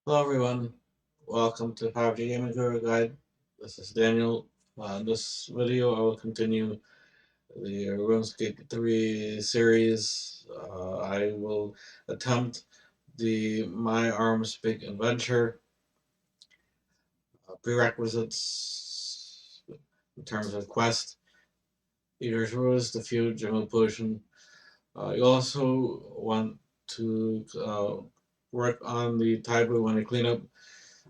Hello everyone, welcome to 5G Gaming Guru Guide. This is Daniel. In this video I will continue the Runescape 3 series. I will attempt the My Arms Big Adventure prerequisites in terms of quest. Eater's Ruse, the Feud, Jungle Potion. You also want to work on the Tai Bwo Wanni Cleanup.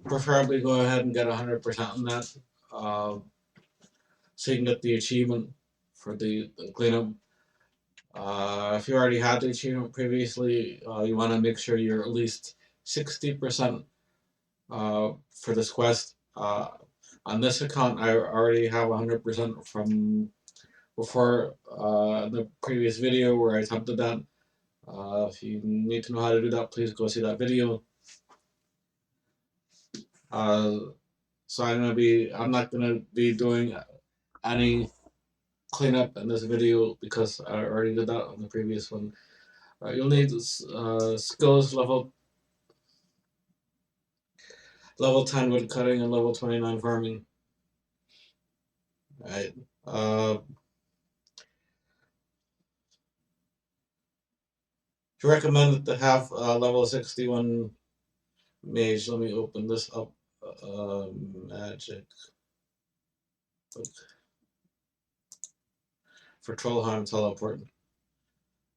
Preferably go ahead and get 100% on that, uh, so you can get the achievement for the cleanup. If you already had the achievement previously, you want to make sure you're at least 60% for this quest. On this account, I already have 100% from before the previous video where I attempted that. If you need to know how to do that, please go see that video. Uh, so I'm not gonna be doing any cleanup in this video because I already did that on the previous one. You'll need skills level 10 woodcutting and level 29 farming. Right. Uh, to recommend to have level 61 mage. Let me open this up. Magic for Trollheim Teleport.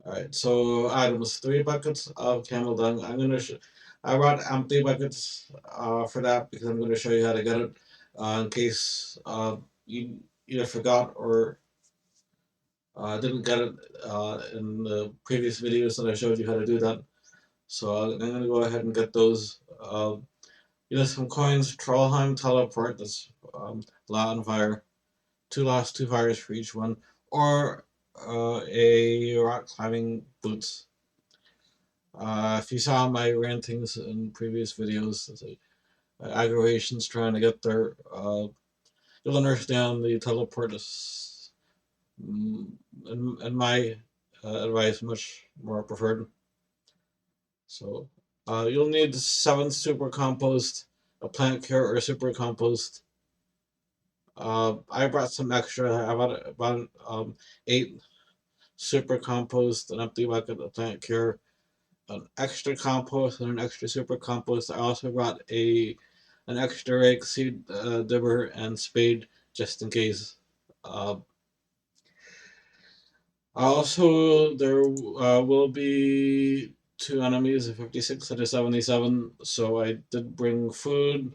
Alright, so items 3 buckets of camel dung. I brought empty buckets for that because I'm gonna show you how to get it in case you either forgot or didn't get it in the previous videos that I showed you how to do that. So I'm gonna go ahead and get those. Some coins, Trollheim Teleport, that's Lot and Fire. Two fires for each one. Or a rock climbing boots. If you saw my rantings in previous videos, aggravations trying to get there, you'll understand the teleport is, in my advice, much more preferred. So you'll need 7 super compost, a plant cure, or super compost. I brought some extra. I bought 8 super compost, an empty bucket, a plant cure, an extra compost, and an extra super compost. I also brought an extra rake, seed dibber, and spade just in case. Also, there will be 2 enemies, a 56 and a 77. So I did bring food,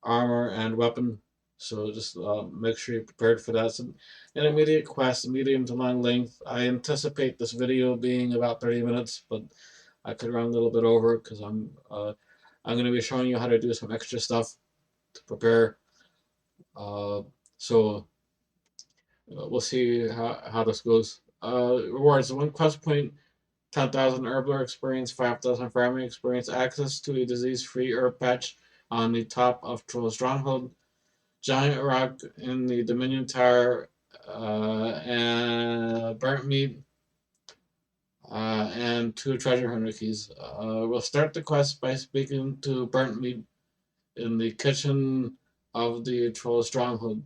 armor, and weapon. So just make sure you're prepared for that. It's an intermediate quest, medium to long length. I anticipate this video being about 30 minutes, but I could run a little bit over because I'm going to be showing you how to do some extra stuff to prepare. So we'll see how this goes. Rewards: 1 quest point, 10,000 herbler experience, 5,000 farming experience, access to a disease-free herb patch on the top of Troll Stronghold, giant rock in the Dominion Tower, and Burntmeat, and 2 treasure hunter keys. We'll start the quest by speaking to Burntmeat in the kitchen of the Troll Stronghold.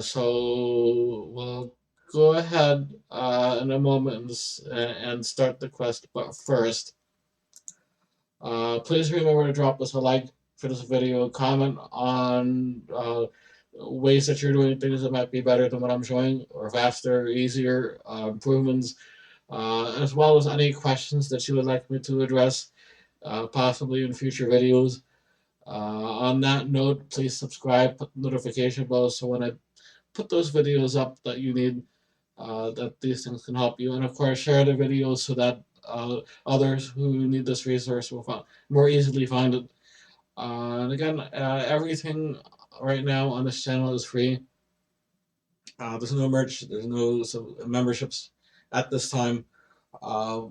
So we'll go ahead in a moment and start the quest. But first, please remember to drop us a like for this video, comment on ways that you're doing things that might be better than what I'm showing, or faster, easier, improvements, as well as any questions that you would like me to address, possibly in future videos. On that note, please subscribe, put the notification bell so when I put those videos up that you need, that these things can help you. And of course, share the videos so that others who need this resource will more easily find it. And again, everything right now on this channel is free. There's no merch, there's no memberships at this time. Uh,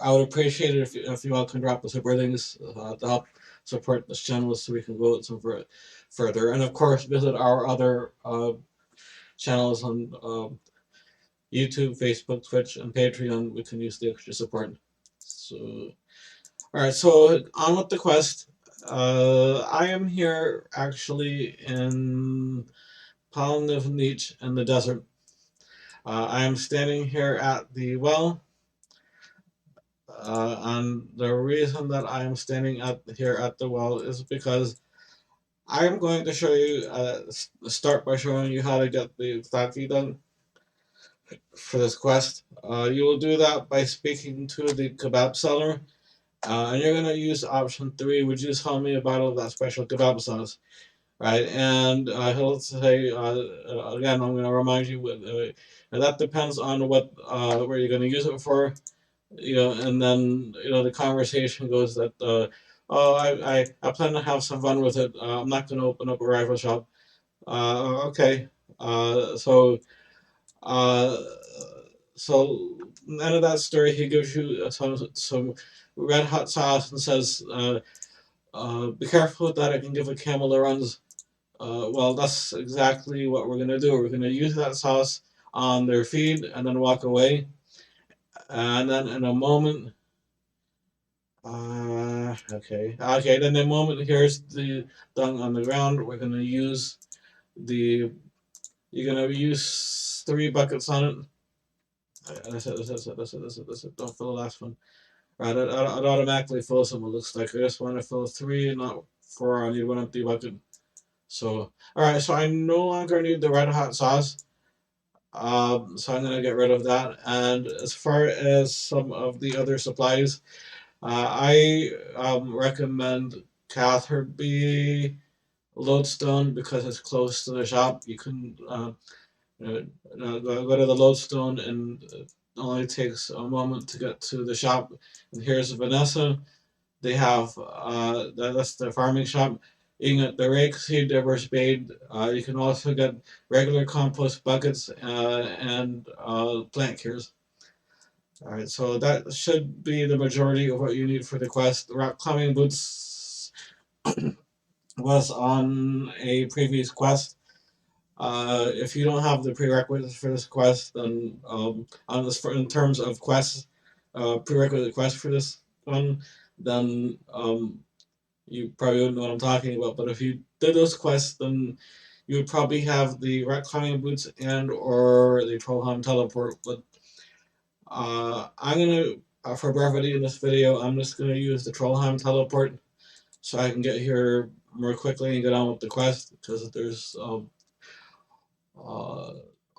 I would appreciate it if you all can drop the super links to help support this channel so we can go some further. And of course, visit our other channels on YouTube, Facebook, Twitch, and Patreon. We can use the extra support. So, all right. So on with the quest. I am here actually in Burntmeat in the desert. I am standing here at the well, and the reason that I am standing here at the well is because I am going to show you. Start by showing you how to get the ugthanki done for this quest. You will do that by speaking to the kebab seller, and you're gonna use option 3, which is tell me about that special kebab sauce. Right? And he'll say again. I'm going to remind you, and that depends on what where you're going to use it for. And then the conversation goes that oh, I plan to have some fun with it. I'm not going to open up a rifle shop. Okay. Uh, so uh, so end of that story, he gives you some red hot sauce and says, "Be careful that it can give a camel the runs." Well, that's exactly what we're going to do. We're going to use that sauce on their feed and then walk away. And then in a moment, okay. Then in a moment, here's the dung on the ground. We're going to use the. You're going to use 3 buckets on it. That's it. Don't fill the last one. Right, it automatically fills them. It looks like I just want to fill 3, not 4. I need 1 empty bucket. So, all right. So I no longer need the red hot sauce. So I'm gonna get rid of that. And as far as some of the other supplies, I recommend Catherby Lodestone because it's close to the shop. You can uh, go to the Lodestone, and it only takes a moment to get to the shop. And here's Vanessa. They have that's the farming shop. You can get the rake, seed dibber, spade. You can also get regular compost buckets and plant cures. All right, so that should be the majority of what you need for the quest. The rock climbing boots was on a previous quest. If you don't have the prerequisites for this quest, then on this in terms of quests, prerequisite quest for this one, then you probably wouldn't know what I'm talking about. But if you did those quests, then you would probably have the rock climbing boots and or the Trollheim Teleport. But I'm gonna, for brevity in this video, I'm just gonna use the Trollheim Teleport so I can get here more quickly and get on with the quest because there's uh,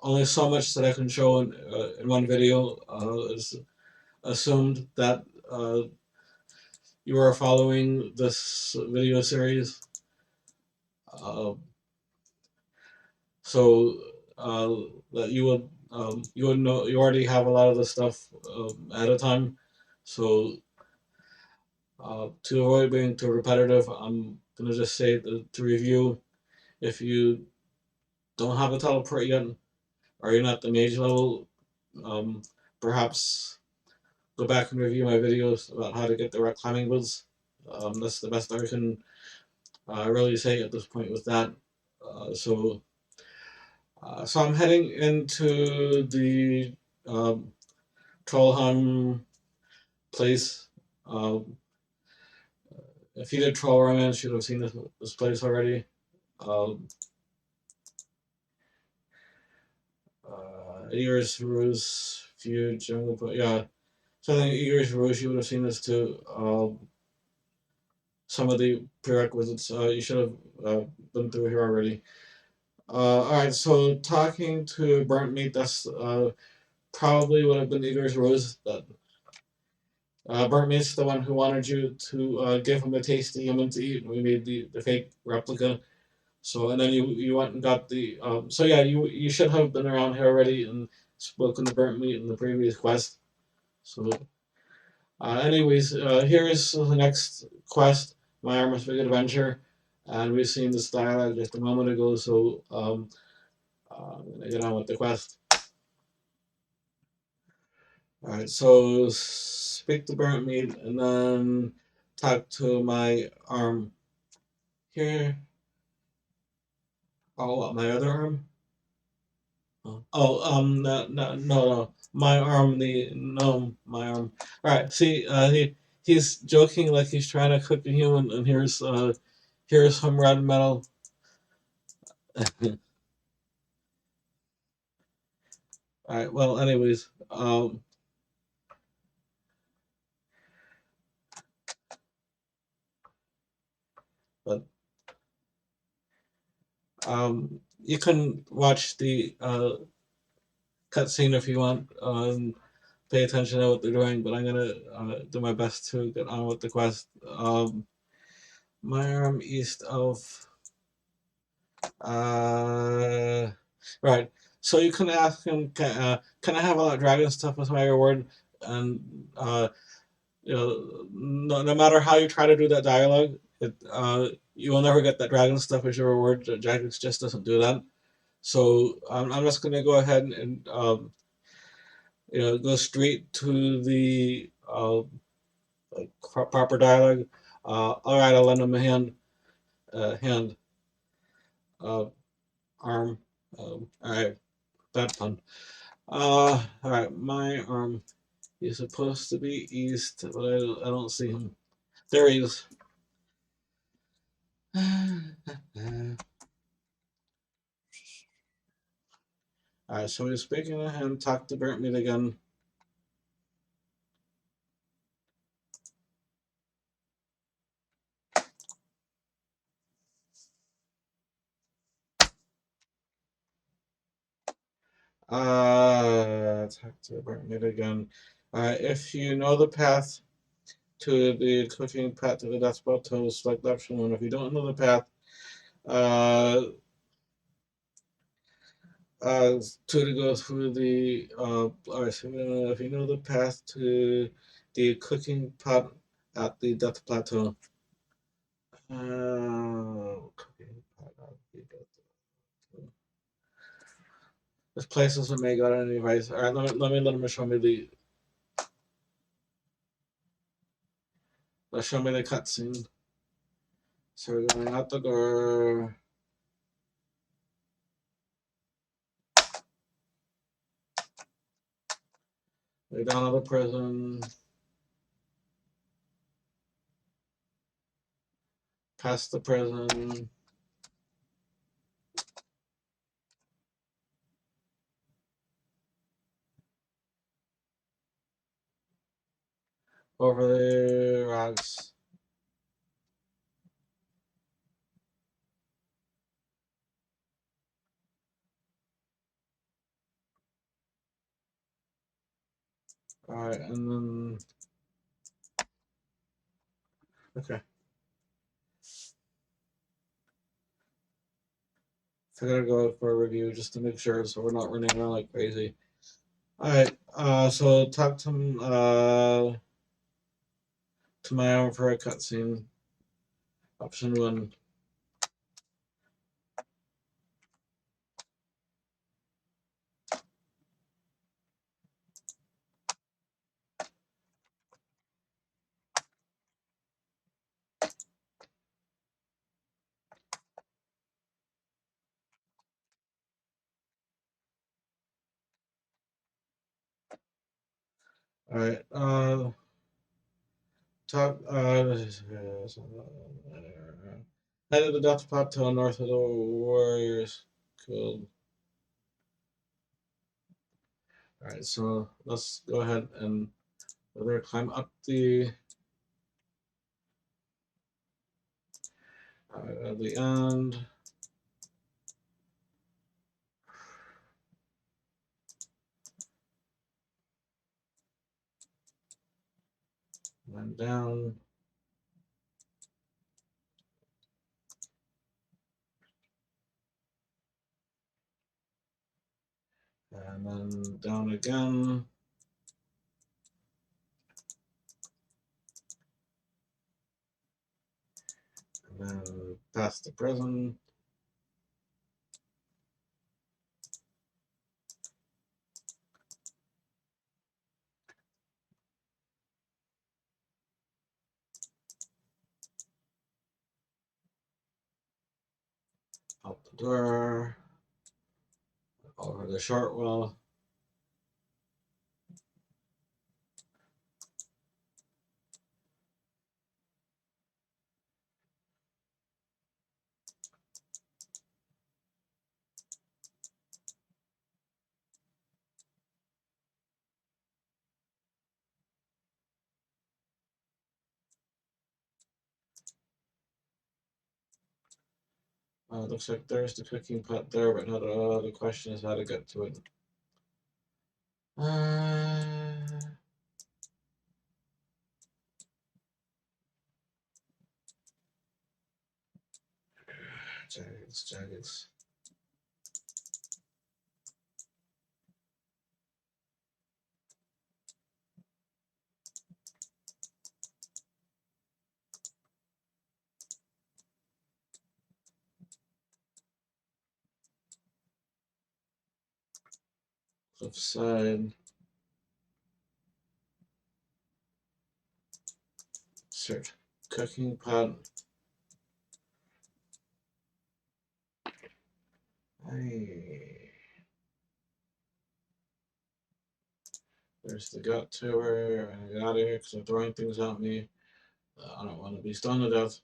only so much that I can show in one video. It's assumed that you are following this video series. Uh, so uh, that you would know you already have a lot of the stuff at a time. So to avoid being too repetitive, I'm gonna just say to review. If you don't have a teleport yet, or you're not the mage level, um, perhaps go back and review my videos about how to get the rock climbing boots. That's the best I can really say at this point with that. So I'm heading into the um, Trollheim place. Um, if you did Troll Romance, you'd have seen this place already. Um, Eadgar's Ruse, Feud, Jungle, but yeah. So I think Eadgar's Ruse, you would have seen this too. Some of the prerequisites you should have been through here already. Alright, so talking to Burntmeat, that's probably would have been Eadgar's Ruse. That Burntmeat's the one who wanted you to give him a tasty human to eat. We made the fake replica. So and then you went and got the so yeah, you should have been around here already and spoken to Burntmeat in the previous quest. So anyways, here is the next quest, My Armor's Big Adventure, and we've seen this dialogue just a moment ago. So I'm gonna get on with the quest. All right, so speak to Burntmeat and then talk to my arm here. Oh, what, my other arm? No, my arm, my arm. All right, see, he's joking like he's trying to cook a human, and here's some red metal. All right. Well, anyways, but you can watch the cutscene if you want. Pay attention to what they're doing, but I'm gonna do my best to get on with the quest. My arm east of right. So you can ask him, can I have all that dragon stuff as my reward? And you know, no matter how you try to do that dialogue, you will never get that dragon stuff as your reward. Jagex just doesn't do that. So I'm just gonna go ahead and go straight to the like proper dialogue. All right, I'll lend him a hand, uh, arm. All right, bad pun. All right, my arm. He's supposed to be east, but I don't see him. There he is. All right, so he's speaking to him. Talk to Burntmeat again. Talk to Burntmeat again. If you know the path to the cooking path to the death spot, to select option one. If you don't know the path, uh, to go through the so if you know the path to the cooking pot at the death plateau. Cooking pot at the death plateau. This place doesn't make out any advice. All right, let him show me the. Let's show me the cutscene. So we're going out the door. Way down to the prison. Past the prison. Over the rocks. Alright, and then. Okay. So I gotta go for a review just to make sure so we're not running around like crazy. Alright, so talk to my arm for a cutscene. Option one. Alright, talk, head of the Death Plateau north of the Warriors. Cool. Alright, so let's go ahead and whether climb up the end. And down. And then down again. And then past the prison. Out the door. Over the short wall. Looks like there's the cooking pot there, but now the question is how to get to it. Jaggeds. Cliffside. Search cooking pot. There's the gut tour. I got out of here because they're throwing things at me. I don't want to be stoned to death.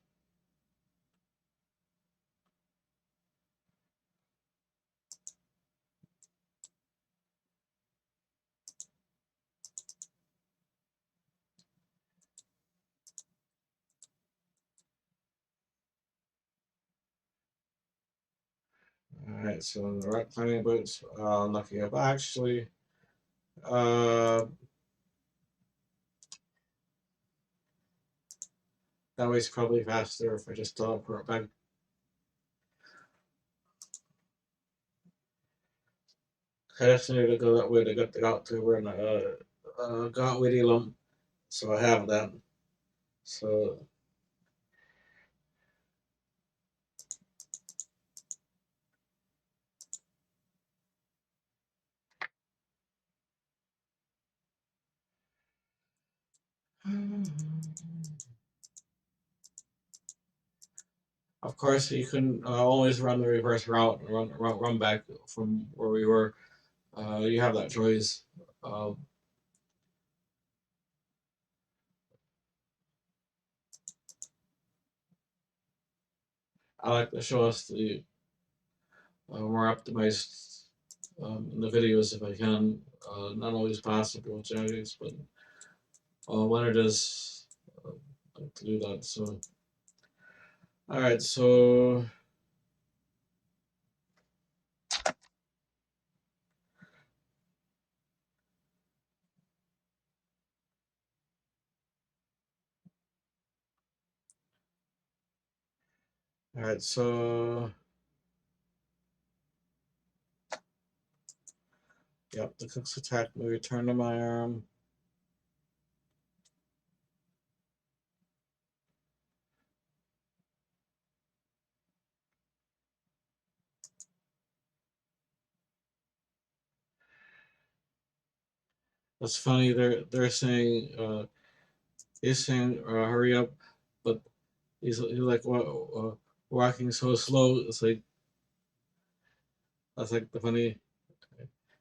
Alright, so the right climbing boots. Lucky up. Actually, that way's probably faster if I just teleport back. I just need to go that way to get the gut tour and got witty lump. So I have that. So of course, you can always run the reverse route and run back from where we were. You have that choice. Uh, I like to show us the more optimized in the videos if I can. Not always possible with jaggeds, but when it is, I like to do that. So, all right, so. All right, so yep, the cook's attack me. Return to my arm. That's funny. They're saying he's saying hurry up, but he's like walking so slow. It's like that's like the funny.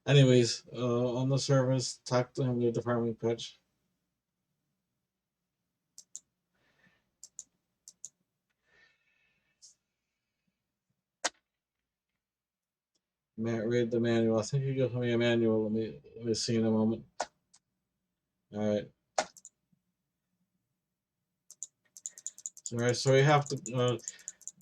Anyways, on the service, talk to him with the farming pitch. Read the manual. I think you give me a manual. Let me see in a moment. All right. All right. So you have to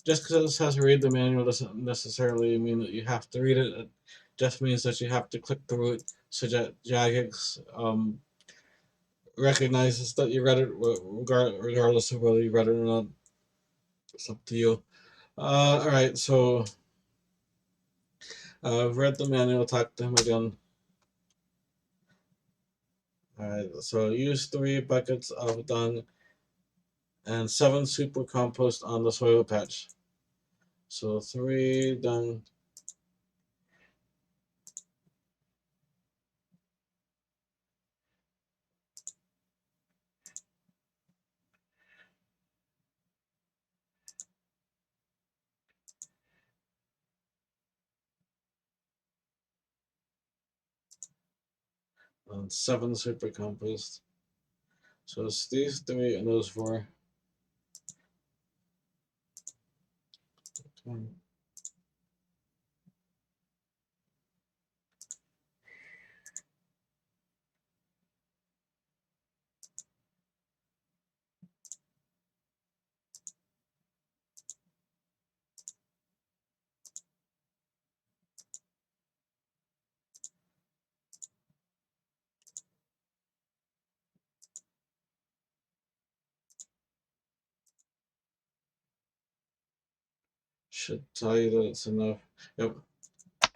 just because it says read the manual doesn't necessarily mean that you have to read it. It just means that you have to click through it so that Jagex recognizes that you read it, regardless of whether you read it or not. It's up to you. All right. So I've read the manual. Talk to him again. Alright, so use 3 buckets of dung and 7 super compost on the soil patch. So 3 dung. And 7 super compost. So it's these 3 and those 4. should tell you that it's enough. Yep,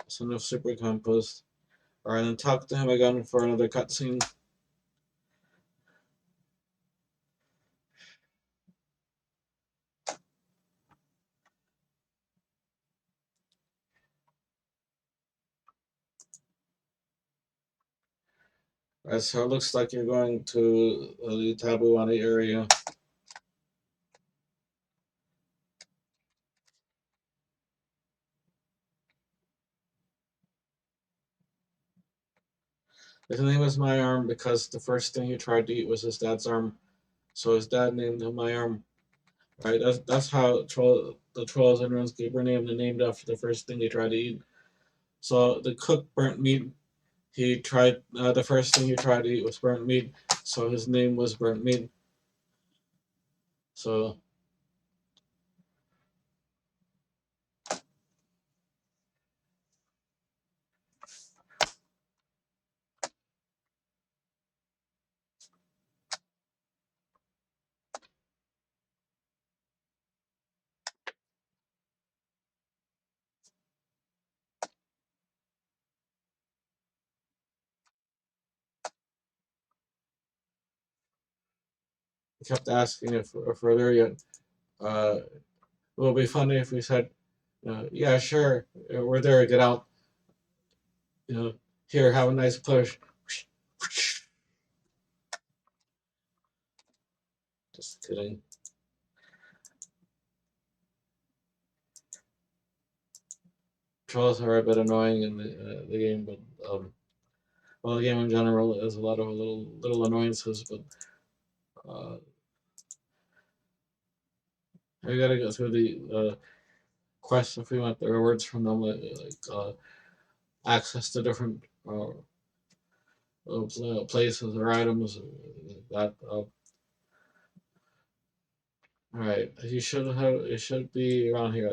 it's enough super compost. Alright, then talk to him again for another cutscene. Alright, so it looks like you're going to the Tai Bwo Wanni area. His name is My Arm because the first thing he tried to eat was his dad's arm. So his dad named him My Arm. Right? That's how the trolls in Runescape were named after the first thing they tried to eat. So the cooked burnt meat, he tried the first thing he tried to eat was burnt meat. So his name was Burntmeat. So he kept asking if further yet. It will be funny if we said, yeah, sure, we're there, get out. You know, here, have a nice push. Just kidding. Trolls are a bit annoying in the game, but well, the game in general has a lot of little annoyances. But we gotta go through the quests if we want the rewards from them, like access to different places or items. That all right, you should have. It should be around here,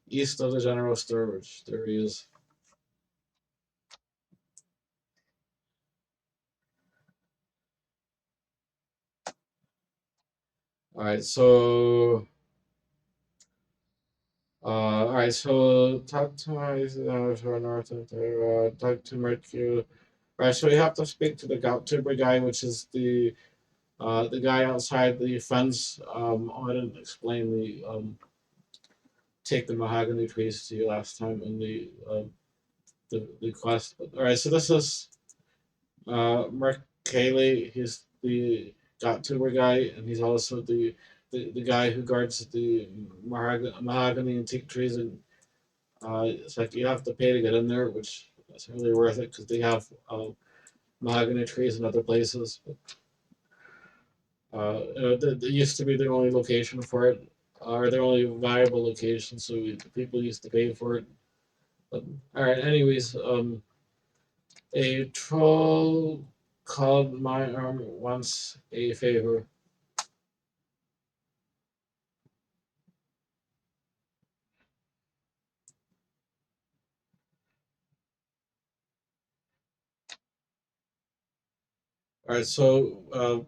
east of the general store, which there he is. All right, so all right, so talk to my north of there. Talk to Mercure. All right, so you have to speak to the Gauttuber guy, which is the guy outside the fence. I didn't explain the take the mahogany trees to you last time in the quest. But, all right, so this is Mark Cayley. He's the Gauttuber guy, and he's also the guy who guards the mahogany and teak trees. And it's like you have to pay to get in there, which is really worth it because they have mahogany trees in other places. But, that used to be their only location for it, or their only viable location, so people used to pay for it. But, all right, anyways, a troll called my arm wants a favor. All right, so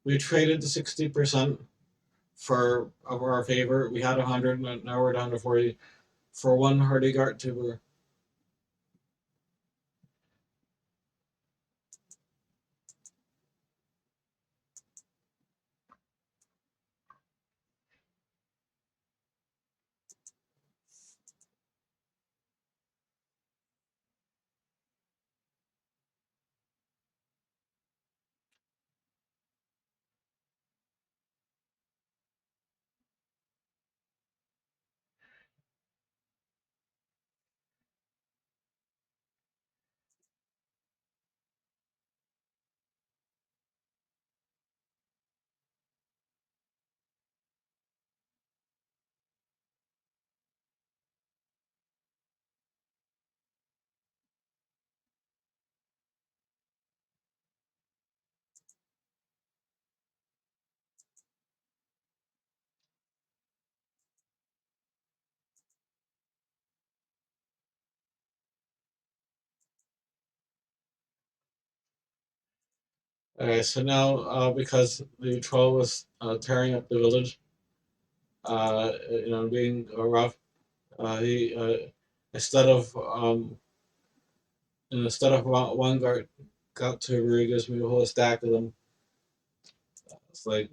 we traded the 60% for of our favor. We had 100, now we're down to 40 for one hardy guard tuber. Okay, so now because the troll was tearing up the village, being rough. He instead of instead of one guard got to where he gives me a whole stack of them. It's like,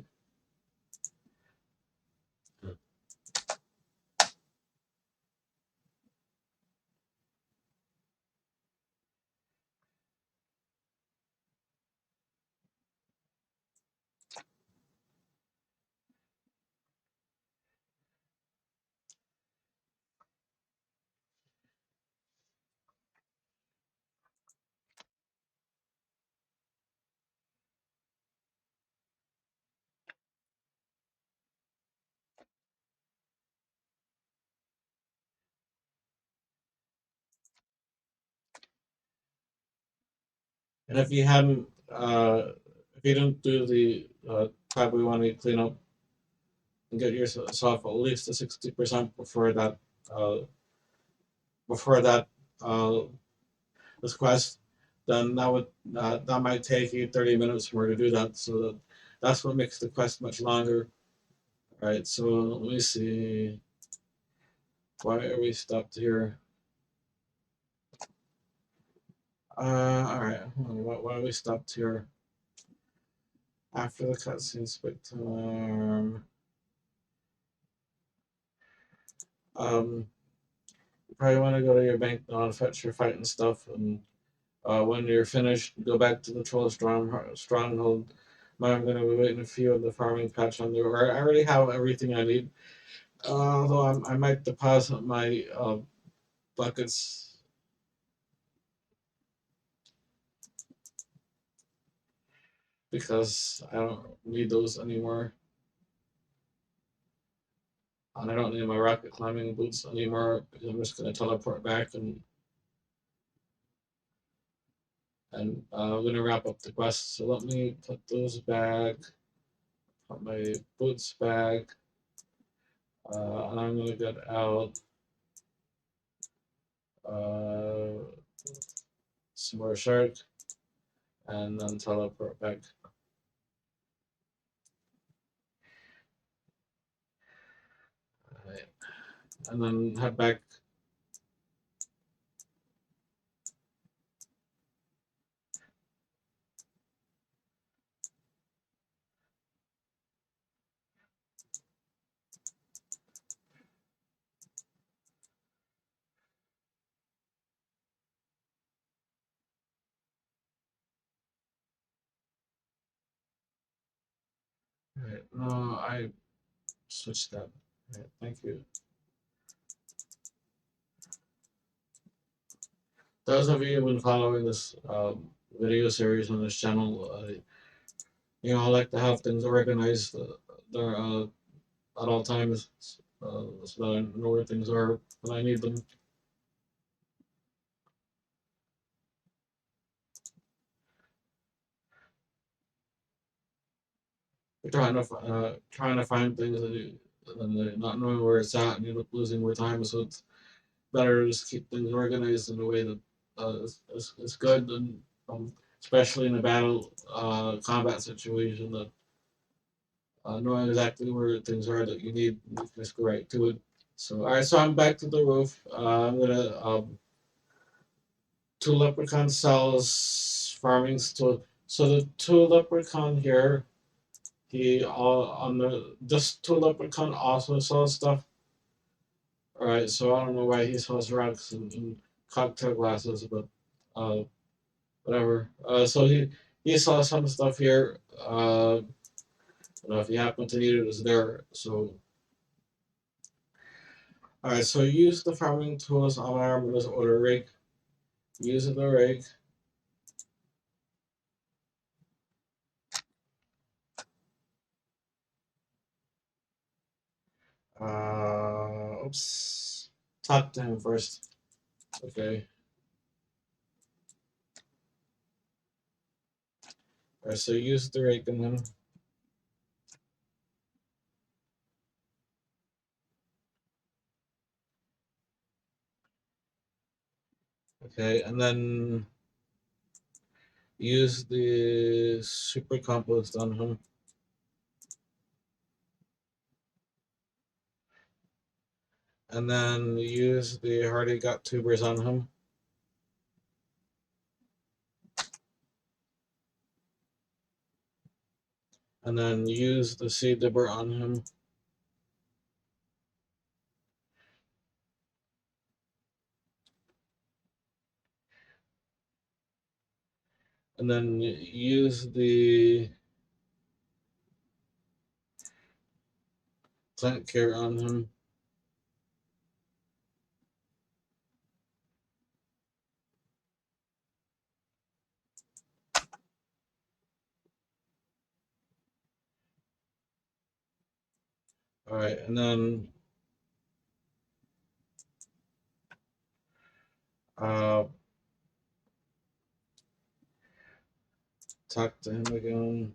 and if you hadn't, if you didn't do the Tai Bwo Wanni Cleanup and get yourself at least a 60% uh, before that uh, this quest, then that might take you 30 minutes more to do that. So that's what makes the quest much longer. All right, so let me see. Why are we stopped here? All right. Why are we stopped here? After the cutscene, split time. You probably want to go to your bank now and fetch your fighting stuff, and when you're finished, go back to the Troll Stronghold. I'm going to be waiting a few of the farming patch on there. I already have everything I need. Although I might deposit my buckets because I don't need those anymore. And I don't need my rocket climbing boots anymore because I'm just going to teleport back and I'm going to wrap up the quest. So let me put those back, put my boots back, and I'm going to get out uh, some more shark and then teleport back. Right. And then head back. Right. No, I switched that. Right. Thank you. Those of you who've been following this video series on this channel, I like to have things organized there, at all times so that I know where things are when I need them. You're trying to find things and not knowing where it's at, and you end up losing more time. So it's better to just keep things organized in a way that is good, and especially in a battle combat situation, that knowing exactly where things are that you need, you just go right to it. So all right, so I'm back to the roof. I'm gonna two leprechaun cells farming still. So the two leprechaun here, he on the this two leprechaun also sells stuff. All right, so I don't know why he sells rocks and cocktail glasses, but uh, whatever. So he sells some stuff here. If you happen to need it, it's there. So all right, so use the farming tools on my arm with order rig. Use the rig. Oops. Talk to him first. Okay. Alright, so use the rake and then. Okay, and then use the super compost on him. and then use the hardy gut tubers on him. And then use the seed dibber on him. And then use the plant care on him. All right, and then talk to him again.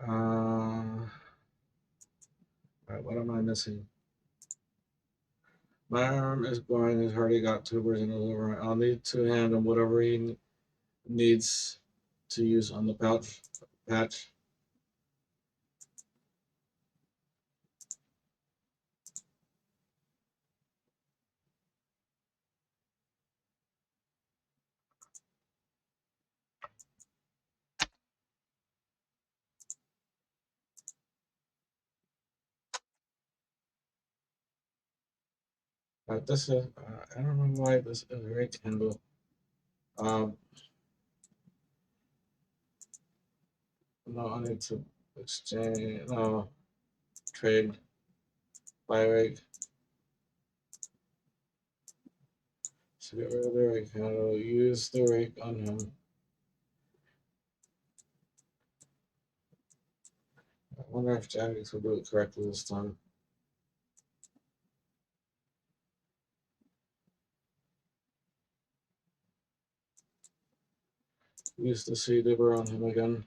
All right, what am I missing? My arm is growing. He's already got tubers in his liver. I'll need to hand him whatever he needs to use on the patch. This is, I don't know why this is very handle. Um, no, I need to exchange, no, trade by rake. So get rid of the rake handle, use the rake on him. I wonder if Jagex will do it correctly this time. Use the seed dibber on him again.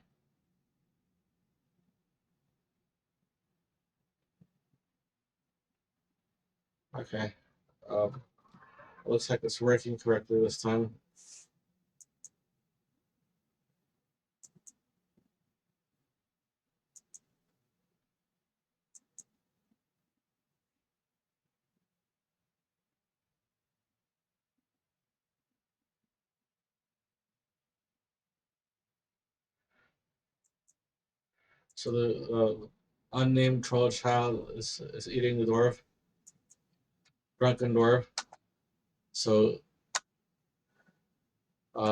Okay. Looks like it's working correctly this time. So the unnamed troll child is eating the dwarf, drunken dwarf. So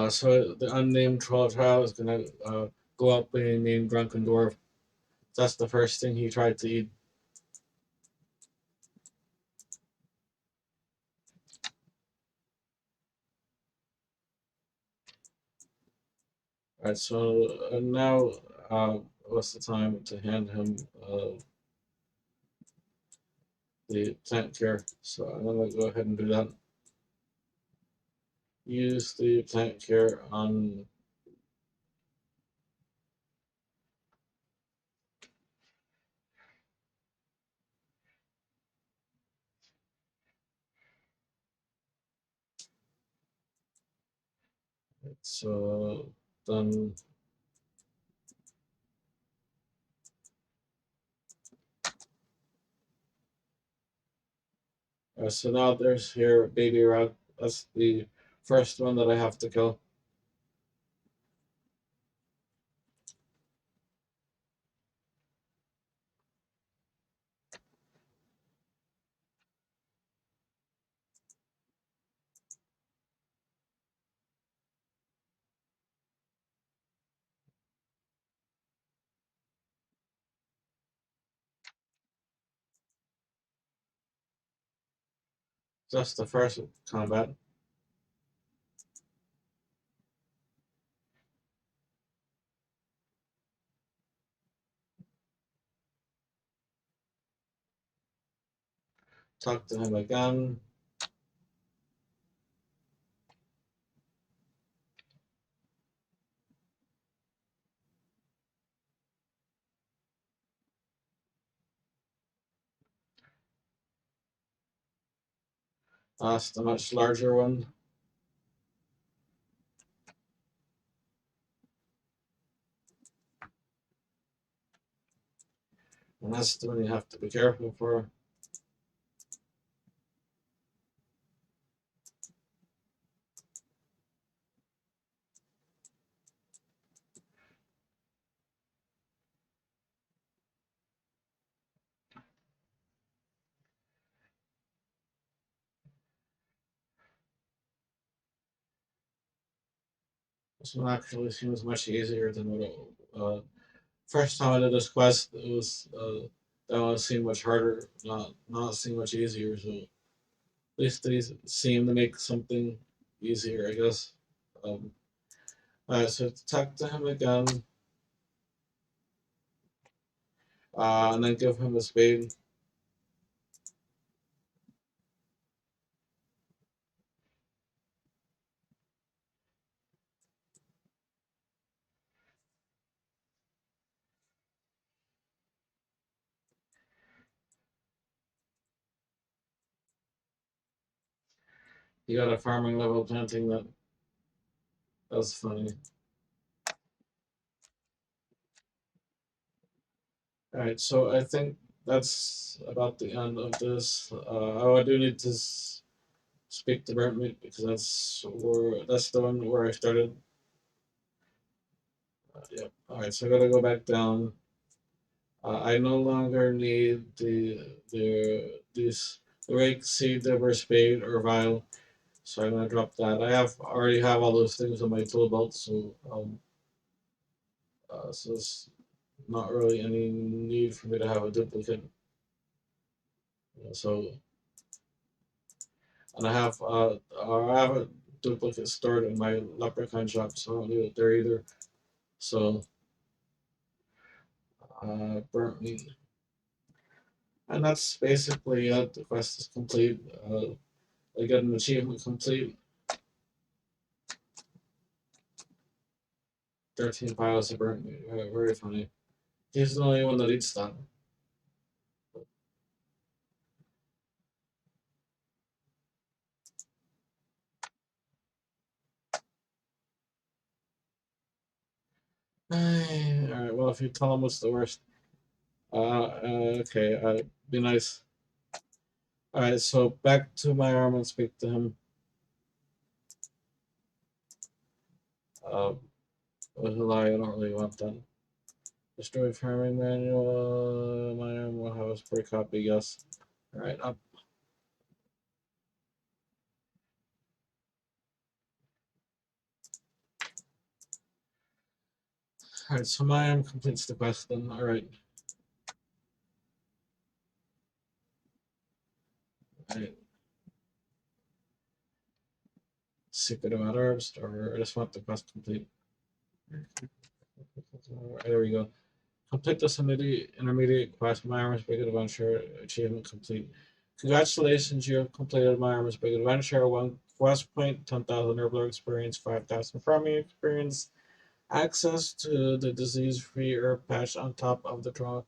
so the unnamed troll child is gonna go up being named drunken dwarf. That's the first thing he tried to eat. All right, so now what's the time to hand him the plant cure? So I'm gonna go ahead and do that. Use the plant cure on it's done. So now there's here baby rat. That's the first one that I have to kill. Just the first combat. Talk to him again. It's the much larger one. And that's the one you have to be careful for. This one actually seems much easier than what it, first time I did this quest. It was that one seemed much harder, not seem much easier. So at least these seem to make something easier, I guess. Um, Alright, so talk to him again, and then give him a spade. You got a farming level planting that. That's funny. Alright, so I think that's about the end of this. Oh, I do need to speak to Burntmeat because that's the one where I started. Yep. Alright, so I gotta go back down. I no longer need the rake, seed, dibber, spade, or vial. So I'm gonna drop that. Already have all those things on my tool belt, so it's not really any need for me to have a duplicate. So and I have a duplicate stored in my leprechaun shop, so I don't need it there either. So burnt meat, and that's basically it. The quest is complete. I got an achievement complete. 13 piles of burnt meat. Very funny. He's the only one that eats that. Alright, well, if you tell him what's the worst. Okay, be nice. Alright, so back to my arm and speak to him. I don't really want that. Destroy farming manual. My arm will have a spray copy, yes. Alright, up. Alright, so my arm completes the quest then. Alright. Alright. Secret about herbs, or I just want the quest complete. There we go. Complete this intermediate quest. My Armor's Big Adventure achievement complete. Congratulations, you have completed My Armor's Big Adventure. 1 quest point, 10,000 herbal experience, 5,000 farming experience, access to the disease-free herb patch on top of the Troll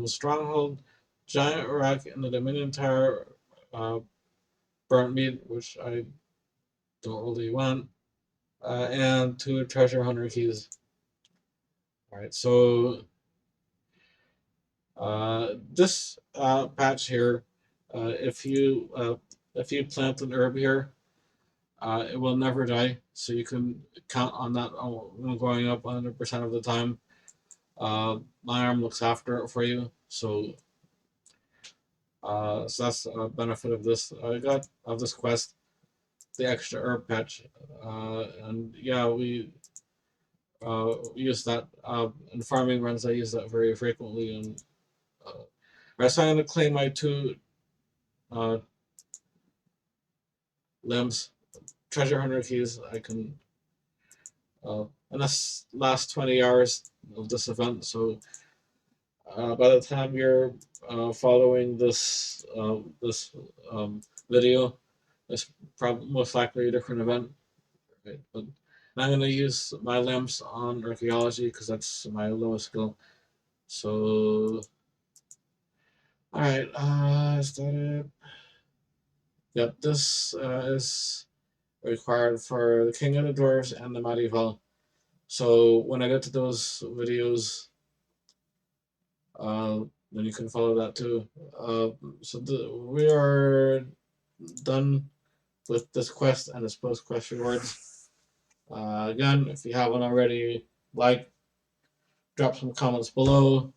Stronghold, giant rock in the Dominion Tower, uh, Burntmeat, which I don't really want, and 2 treasure hunter keys. All right, so this patch here, if you plant an herb here, it will never die. So you can count on that going up 100% of the time. My arm looks after it for you, so that's a benefit of this. I got of this quest the extra herb patch, and yeah, we use that in farming runs. I use that very frequently, and so I'm going to claim my 2 uh, limbs, treasure hunter keys. I can, and this last 20 hours of this event. So by the time you're following this video, it's probably most likely a different event. Right? But I'm going to use my limbs on archaeology because that's my lowest skill. So, all right, is that it? Yep, this is required for the King of the Dwarves and the Medieval. So when I get to those videos, then you can follow that too. Uh, we are done with this quest and this post quest rewards. Again, if you haven't already, like, drop some comments below,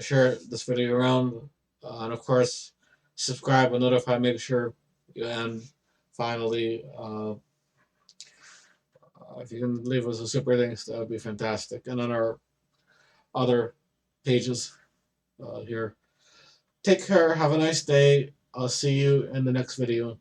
share this video around, and of course, subscribe and notify. Make sure, and finally, if you can leave us a super thanks, that would be fantastic. And on our other pages here. Take care. Have a nice day. I'll see you in the next video.